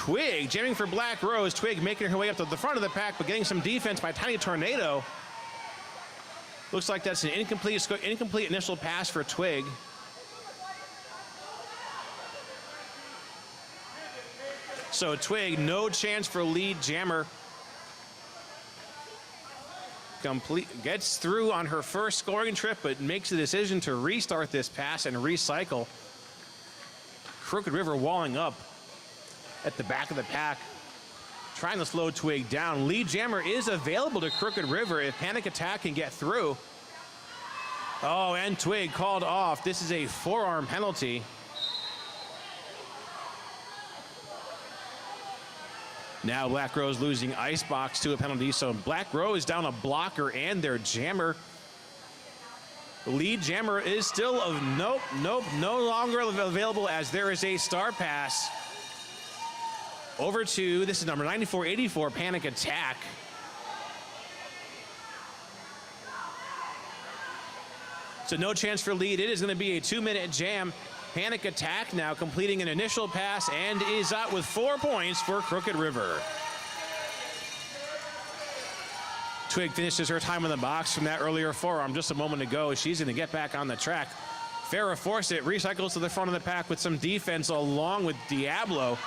Twig jamming for Black Rose. Twig making her way up to the front of the pack, but getting some defense by Tiny Tornado. Looks like that's an incomplete initial pass for Twig. So Twig, no chance for lead jammer. Gets through on her first scoring trip, but makes the decision to restart this pass and recycle. Crooked River walling up at the back of the pack, trying to slow Twig down. Lead jammer is available to Crooked River if Panic Attack can get through. Oh, and Twig called off. This is a forearm penalty. Now Black Rose losing Icebox to a penalty, so Black Rose down a blocker and their jammer. The lead jammer is still no longer available, as there is a star pass over to, this is number 9484, Panic Attack. So no chance for lead. It is going to be a 2-minute jam. Panic Attack now completing an initial pass and is out with 4 points for Crooked River. Twig finishes her time in the box from that earlier forearm just a moment ago. She's going to get back on the track. Farrah Fawcett recycles to the front of the pack with some defense along with Diablo.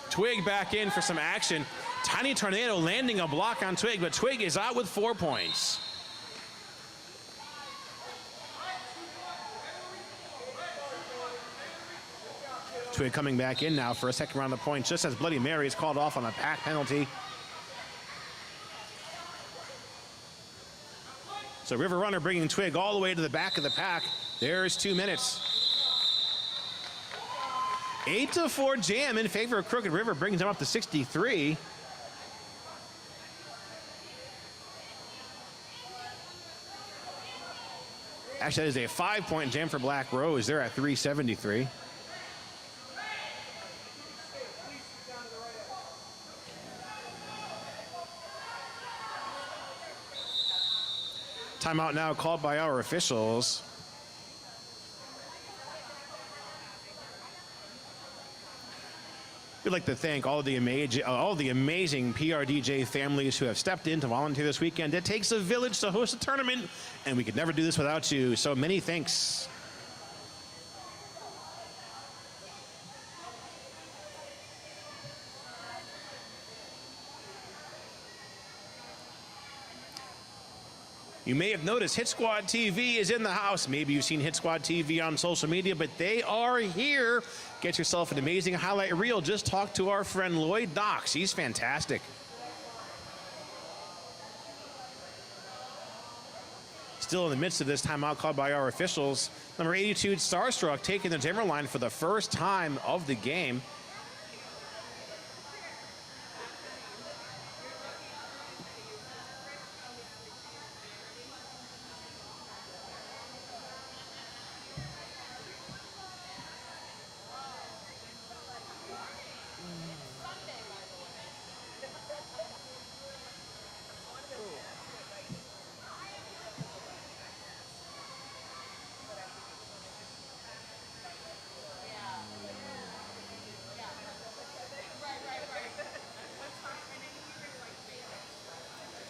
Twig back in for some action. Tiny Tornado landing a block on Twig, but Twig is out with 4 points. Twig coming back in now for a second round of points, just as Bloody Mary is called off on a pack penalty. So River Runner bringing Twig all the way to the back of the pack. There's 2 minutes. 8-4 jam in favor of Crooked River, brings them up to 63. Actually, that is a 5-point jam for Black Rose. They're at 373. Timeout now called by our officials. We'd like to thank all the amazing PRDJ families who have stepped in to volunteer this weekend. It takes a village to host a tournament, and we could never do this without you. So many thanks. You may have noticed Hit Squad TV is in the house. Maybe you've seen Hit Squad TV on social media, but they are here. Get yourself an amazing highlight reel. Just talk to our friend Lloyd Knox. He's fantastic. Still in the midst of this timeout called by our officials. Number 82, Starstruck, taking the jammer line for the first time of the game.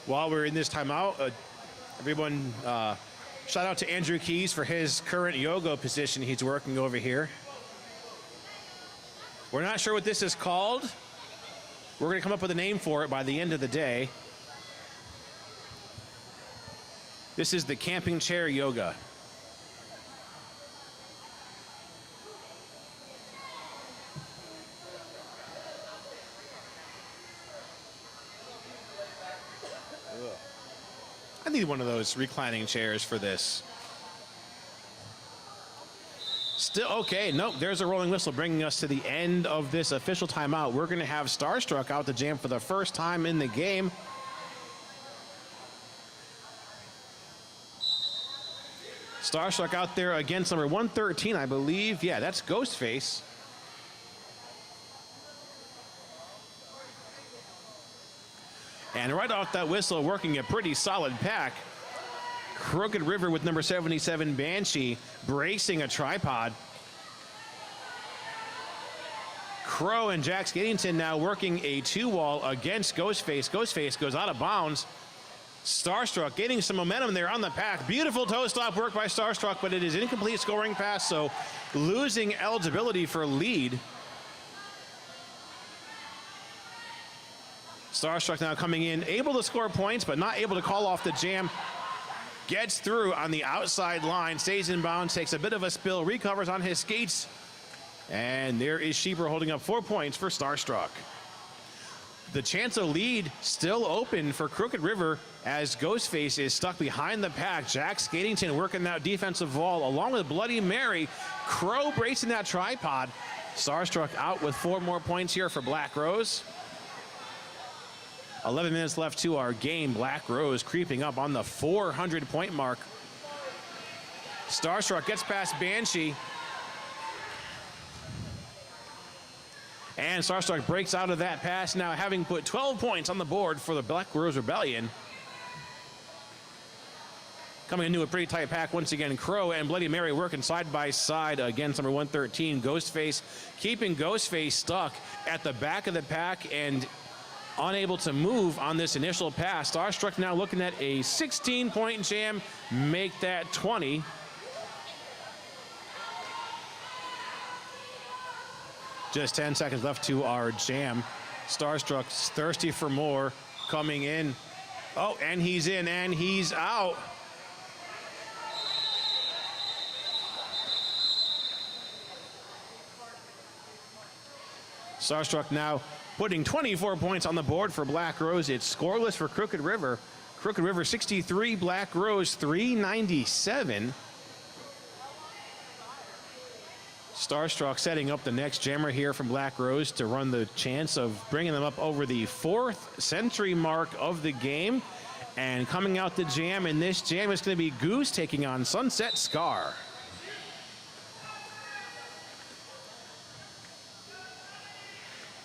While we're in this timeout, everyone, shout out to Andrew Keys for his current yoga position he's working over here. We're not sure what this is called. We're going to come up with a name for it by the end of the day. This is the camping chair yoga. I need one of those reclining chairs for this. Still, okay, nope, there's a rolling whistle bringing us to the end of this official timeout. We're going to have Starstruck out to jam for the first time in the game. Starstruck out there against number 113, I believe. Yeah, that's Ghostface. And right off that whistle, working a pretty solid pack. Crooked River with number 77, Banshee, bracing a tripod. Crow and Jack Skadington now working a 2-wall against Ghostface. Ghostface goes out of bounds. Starstruck getting some momentum there on the pack. Beautiful toe stop work by Starstruck, but it is incomplete scoring pass, so losing eligibility for lead. Starstruck now coming in, able to score points, but not able to call off the jam. Gets through on the outside line, stays in bounds, takes a bit of a spill, recovers on his skates. And there is Sheeper holding up 4 points for Starstruck. The chance of lead still open for Crooked River as Ghostface is stuck behind the pack. Jack Skadington working that defensive wall along with Bloody Mary. Crow bracing that tripod. Starstruck out with 4 more points here for Black Rose. 11 minutes left to our game. Black Rose creeping up on the 400-point mark. Starstruck gets past Banshee. And Starstruck breaks out of that pass now, having put 12 points on the board for the Black Rose Rebellion. Coming into a pretty tight pack once again. Crow and Bloody Mary working side by side against number 113, Ghostface, keeping Ghostface stuck at the back of the pack and unable to move on this initial pass. Starstruck now looking at a 16-point jam, make that 20. Just 10 seconds left to our jam. Starstruck's thirsty for more, coming in. Oh, and he's in and he's out. Starstruck now putting 24 points on the board for Black Rose. It's scoreless for Crooked River. Crooked River 63, Black Rose 397. Starstruck setting up the next jammer here from Black Rose to run the chance of bringing them up over the 4th century mark of the game. And coming out the jam, and this jam is going to be Goose taking on Sunset Scar.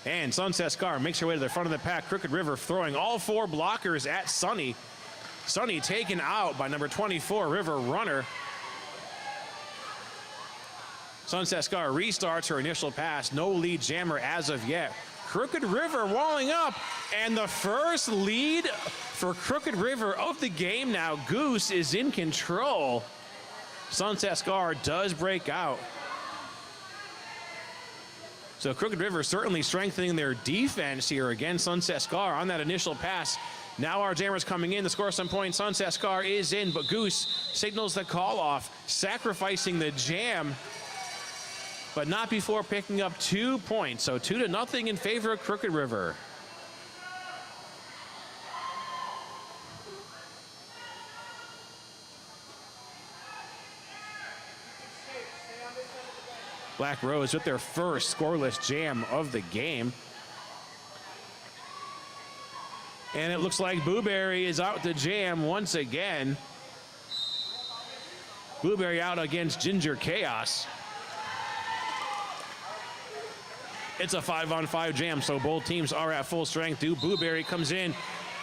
And Sunset Scar makes her way to the front of the pack. Crooked River throwing all 4 blockers at Sunny. Sunny taken out by number 24, River Runner. Sunset Scar restarts her initial pass. No lead jammer as of yet. Crooked River walling up, and the first lead for Crooked River of the game now. Goose is in control. Sunset Scar does break out. So Crooked River certainly strengthening their defense here against Sunset Scar on that initial pass. Now our jammers coming in to score some points. Sunset Scar is in, but Goose signals the call off, sacrificing the jam, but not before picking up 2 points. So 2-0 in favor of Crooked River. Black Rose with their first scoreless jam of the game. And it looks like Booberry is out to jam once again. Booberry out against Ginger Chaos. It's a 5-on-5 jam, so both teams are at full strength. Booberry comes in,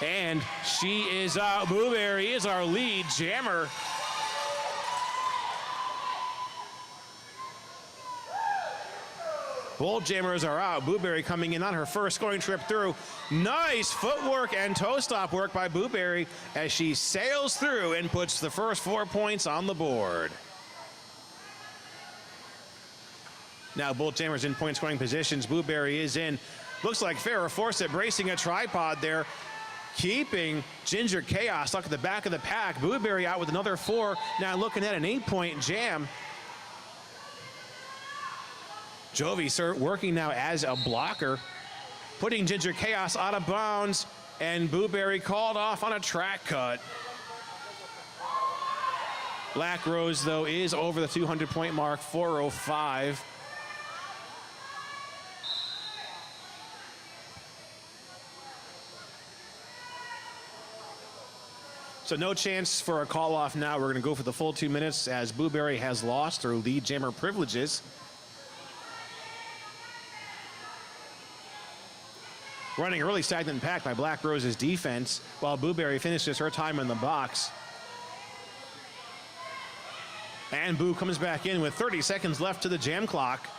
and she is out. Booberry is our lead jammer. Both jammers are out. Booberry coming in on her first scoring trip through. Nice footwork and toe stop work by Booberry as she sails through and puts the first 4 points on the board. Now both jammers in point scoring positions. Booberry is in. Looks like Farrah Fawcett bracing a tripod there, keeping Ginger Chaos stuck at the back of the pack. Booberry out with another 4. Now looking at an 8-point jam. Jovi working now as a blocker, putting Ginger Chaos out of bounds, and Booberry called off on a track cut. Black Rose, though, is over the 200-point mark, 405. So no chance for a call-off now. We're going to go for the full 2 minutes as Booberry has lost her lead jammer privileges. Running a really stagnant pack by Black Rose's defense while Booberry finishes her time in the box. And Boo comes back in with 30 seconds left to the jam clock.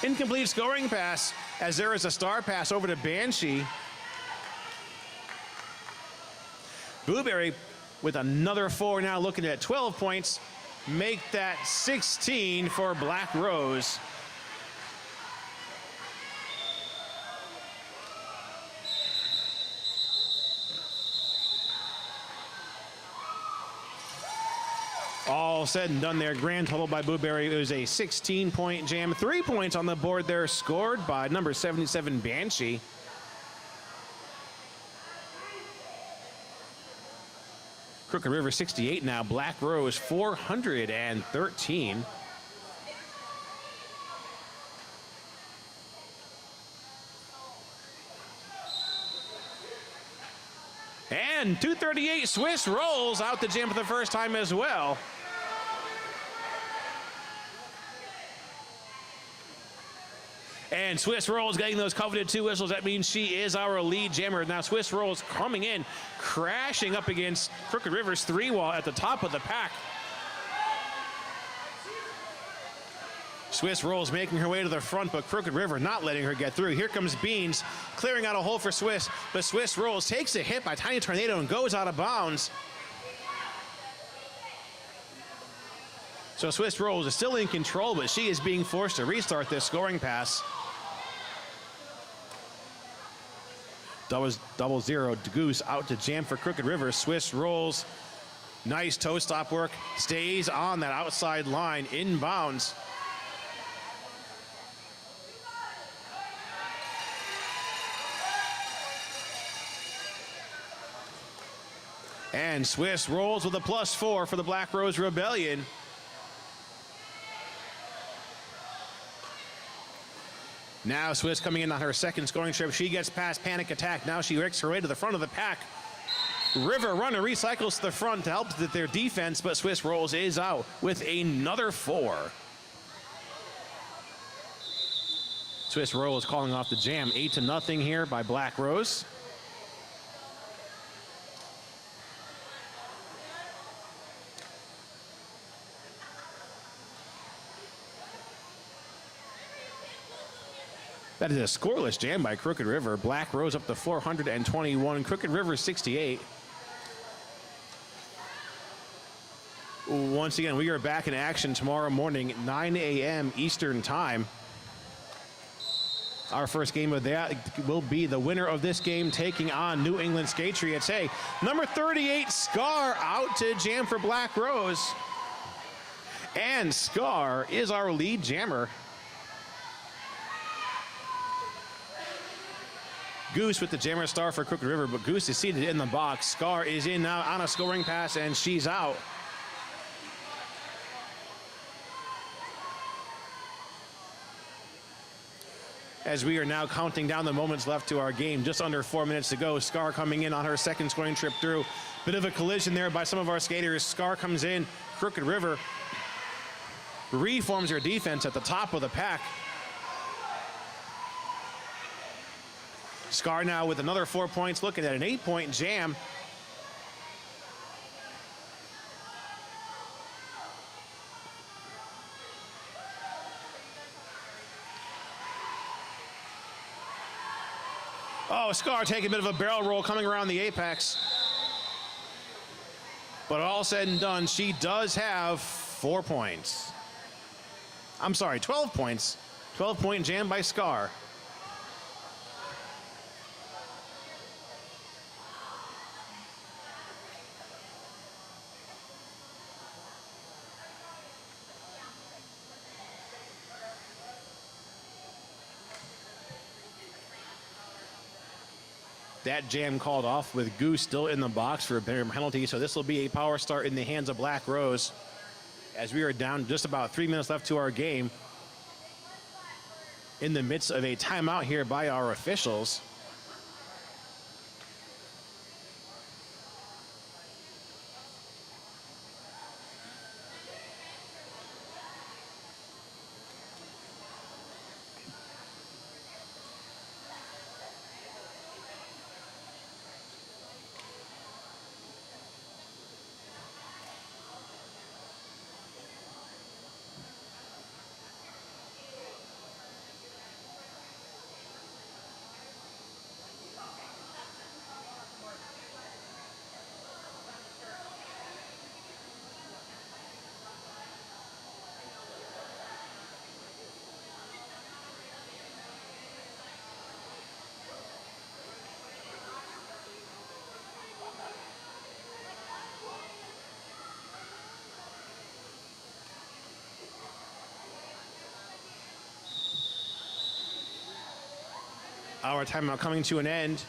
Incomplete scoring pass as there is a star pass over to Banshee. Blueberry with another 4 now, looking at 12 points. Make that 16 for Black Rose. All said and done there, grand total by Blueberry. It was a 16-point jam. 3 points on the board there, scored by number 77, Banshee. Crooked River 68 now, Black Rose 413. And 238 Swiss rolls out the jam for the first time as well. And Swiss Rolls getting those coveted 2 whistles. That means she is our lead jammer. Now Swiss Rolls coming in, crashing up against Crooked River's 3 wall at the top of the pack. Swiss Rolls making her way to the front, but Crooked River not letting her get through. Here comes Beans, clearing out a hole for Swiss, but Swiss Rolls takes a hit by Tiny Tornado and goes out of bounds. So Swiss Rolls is still in control, but she is being forced to restart this scoring pass. Double zero, Goose out to jam for Crooked River. Swiss Rolls, nice toe stop work, stays on that outside line, inbounds. And Swiss Rolls with a +4 for the Black Rose Rebellion. Now Swiss coming in on her second scoring trip. She gets past Panic Attack. Now she works her way to the front of the pack. River Runner recycles to the front to help with their defense, but Swiss Rolls is out with another 4. Swiss Rolls calling off the jam. 8-0 here by Black Rose. That is a scoreless jam by Crooked River. Black Rose up to 421. Crooked River 68. Once again, we are back in action tomorrow morning at 9 a.m. Eastern Time. Our first game of that will be the winner of this game taking on New England Skatriots. Hey, number 38, Scar, out to jam for Black Rose. And Scar is our lead jammer. Goose with the jammer star for Crooked River, but Goose is seated in the box. Scar is in now on a scoring pass, and she's out. As we are now counting down the moments left to our game, just under 4 minutes to go. Scar coming in on her second scoring trip through. Bit of a collision there by some of our skaters. Scar comes in. Crooked River reforms her defense at the top of the pack. Scar now with another 4 points, looking at an 8-point jam. Oh, Scar taking a bit of a barrel roll coming around the apex. But all said and done, she does have 4 points. I'm sorry, 12 points. 12-point jam by Scar. That jam called off with Goose still in the box for a penalty, so this will be a power start in the hands of Black Rose as we are down just about 3 minutes left to our game in the midst of a timeout here by our officials. Our timeout coming to an end.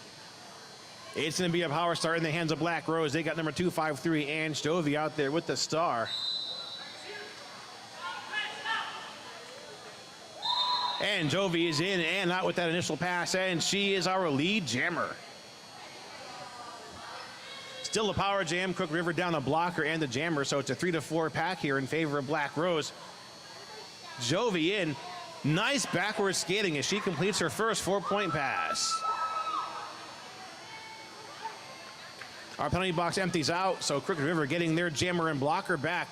It's going to be a power start in the hands of Black Rose. They got number 253, Ange Dovey, out there with the star. And Dovey is in and out with that initial pass, and she is our lead jammer. Still a power jam. Crooked River down the blocker and the jammer, so it's a 3-4 pack here in favor of Black Rose. Dovey in. Nice backward skating as she completes her first 4-point pass. Our penalty box empties out, so Crooked River getting their jammer and blocker back.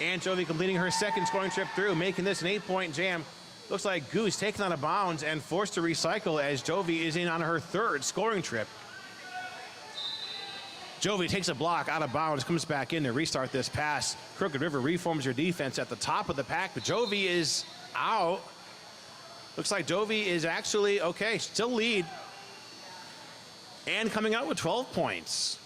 And Dovey completing her second scoring trip through, making this an 8-point jam. Looks like Goose taken out of bounds and forced to recycle as Dovey is in on her third scoring trip. Dovey takes a block out of bounds, comes back in to restart this pass. Crooked River reforms her defense at the top of the pack, but Dovey is out. Looks like Dovey is actually, okay, still lead. And coming out with 12 points.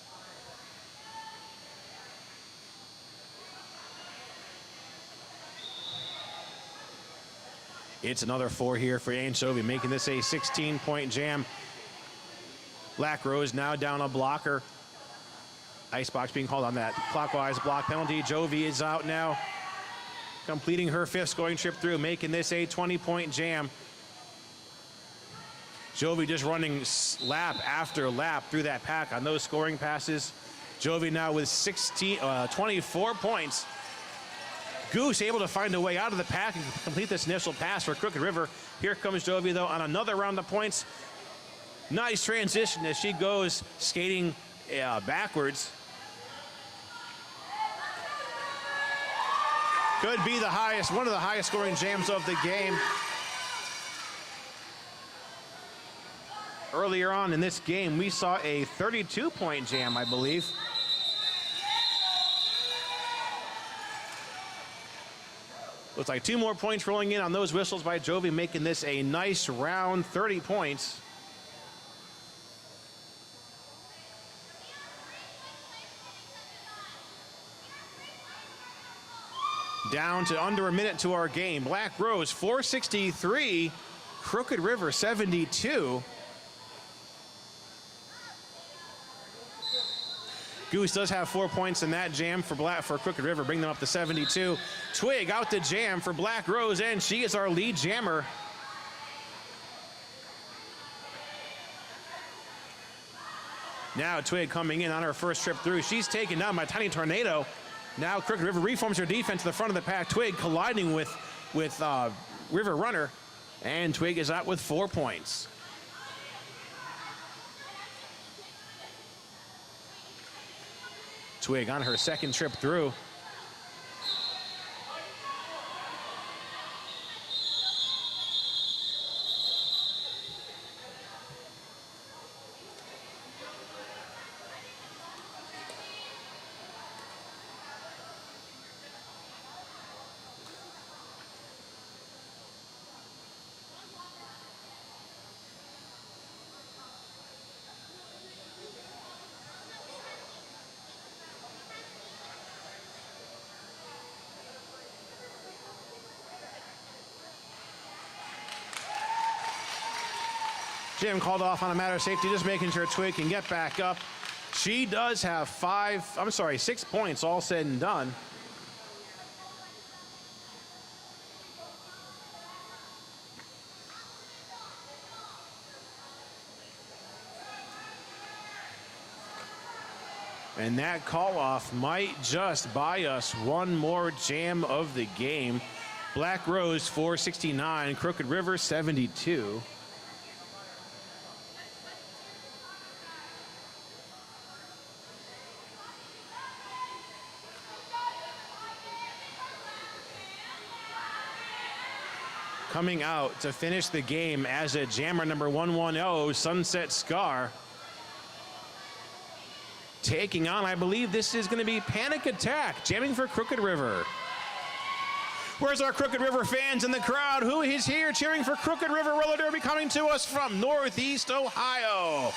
It's another 4 here for Ange Dovey, making this a 16-point jam. Black Rose now down a blocker. Icebox being called on that clockwise block penalty. Dovey is out now, completing her 5th scoring trip through, making this a 20-point jam. Dovey just running lap after lap through that pack on those scoring passes. Dovey now with 24 points. Goose able to find a way out of the pack and complete this initial pass for Crooked River. Here comes Dovey, though, on another round of points. Nice transition as she goes skating backwards. Could be the highest, one of the highest scoring jams of the game. Earlier on in this game, we saw a 32-point jam, I believe. Looks like 2 more points rolling in on those whistles by Dovey, making this a nice round 30 points. Down to under a minute to our game. Black Rose 463, Crooked River 72. Goose does have 4 points in that jam for Crooked River, bring them up to 72. Twig out the jam for Black Rose, and she is our lead jammer. Now Twig coming in on her first trip through. She's taken down by Tiny Tornado. Now Crooked River reforms her defense to the front of the pack. Twig colliding with River Runner, and Twig is out with 4 points. Twig on her second trip through. Jam called off on a matter of safety, just making sure Twig can get back up. She does have 6 points all said and done. And that call off might just buy us one more jam of the game. Black Rose 469, Crooked River 72. Coming out to finish the game as a jammer number 110, Sunset Scar. Taking on, I believe this is going to be Panic Attack, jamming for Crooked River. Where's our Crooked River fans in the crowd? Who is here cheering for Crooked River Roller Derby, coming to us from Northeast Ohio?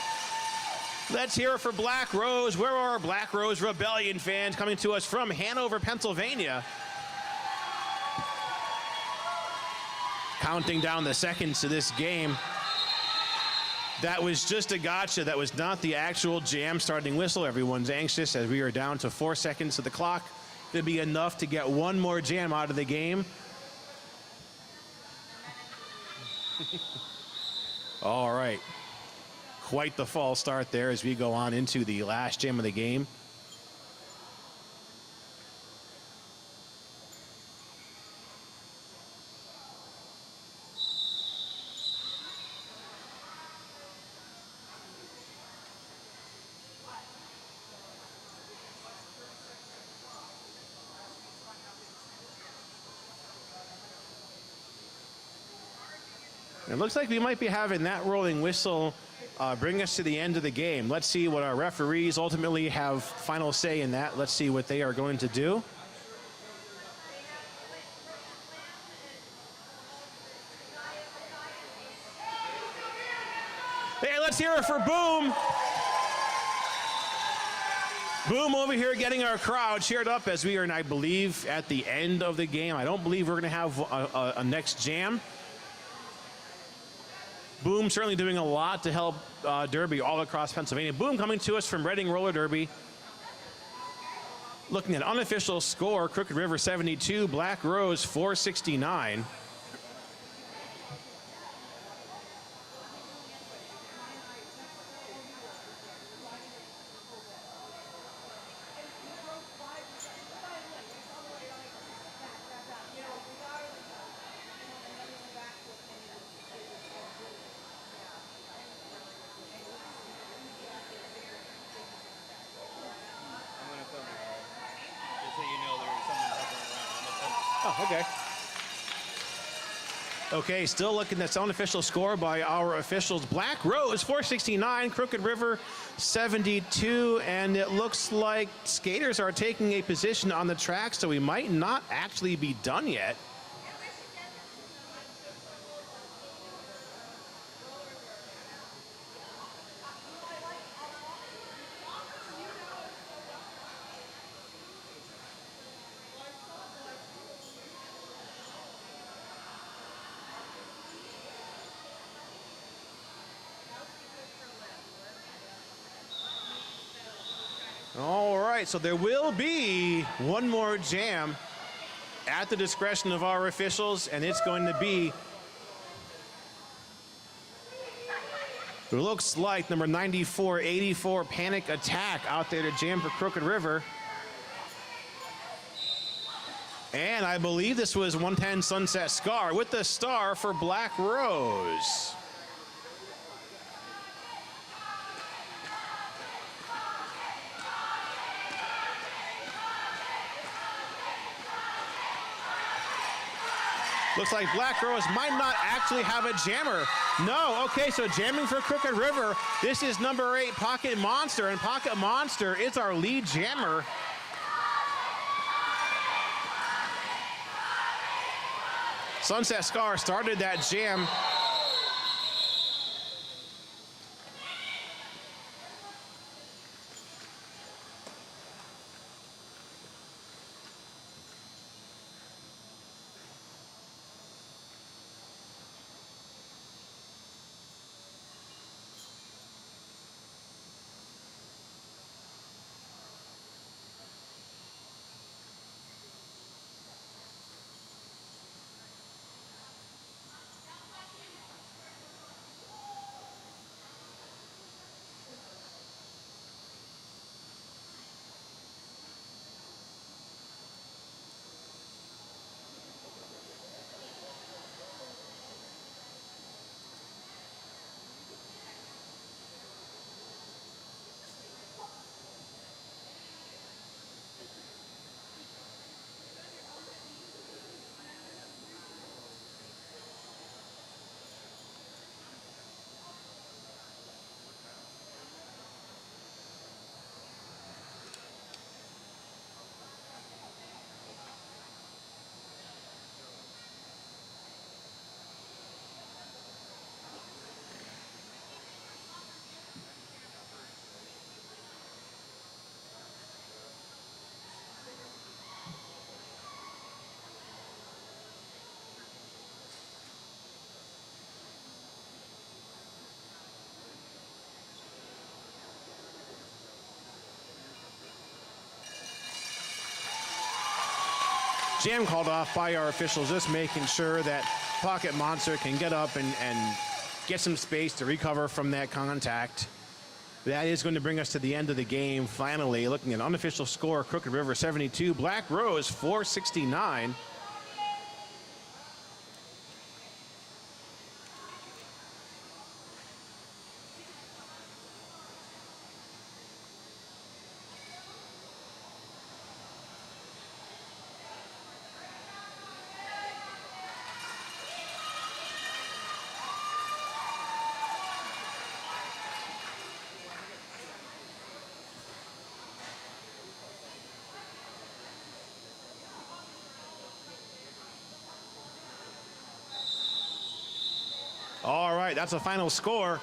Let's hear it for Black Rose. Where are our Black Rose Rebellion fans coming to us from Hanover, Pennsylvania? Counting down the seconds to this game. That was just a gotcha. That was not the actual jam starting whistle. Everyone's anxious as we are down to 4 seconds to the clock. It'd be enough to get one more jam out of the game. All right. Quite the false start there as we go on into the last jam of the game. It looks like we might be having that rolling whistle bring us to the end of the game. Let's see what our referees ultimately have final say in that. Let's see what they are going to do. Hey, let's hear it for Boom. Boom over here getting our crowd cheered up as we are, I believe, at the end of the game. I don't believe we're going to have a next jam. Boom certainly doing a lot to help Derby all across Pennsylvania. Boom coming to us from Reading Roller Derby. Looking at unofficial score, Crooked River 72, Black Rose 469. Okay. Okay, still looking at the unofficial score by our officials. Black Rose 469, Crooked River 72, and it looks like skaters are taking a position on the track, so we might not actually be done yet. All right, so there will be one more jam at the discretion of our officials, and it's going to be, it looks like number 9484 Panic Attack out there to jam for Crooked River. And I believe this was 110 Sunset Scar with the star for Black Rose. Looks like Black Rose might not actually have a jammer. No, okay, so jamming for Crooked River. This is number 8, Pocket Monster, and Pocket Monster is our lead jammer. Sunset Scar started that jam. Jam called off by our officials, just making sure that Pocket Monster can get up and get some space to recover from that contact. That is going to bring us to the end of the game. Finally, looking at unofficial score, Crooked River 72, Black Rose 469. All right, that's the final score.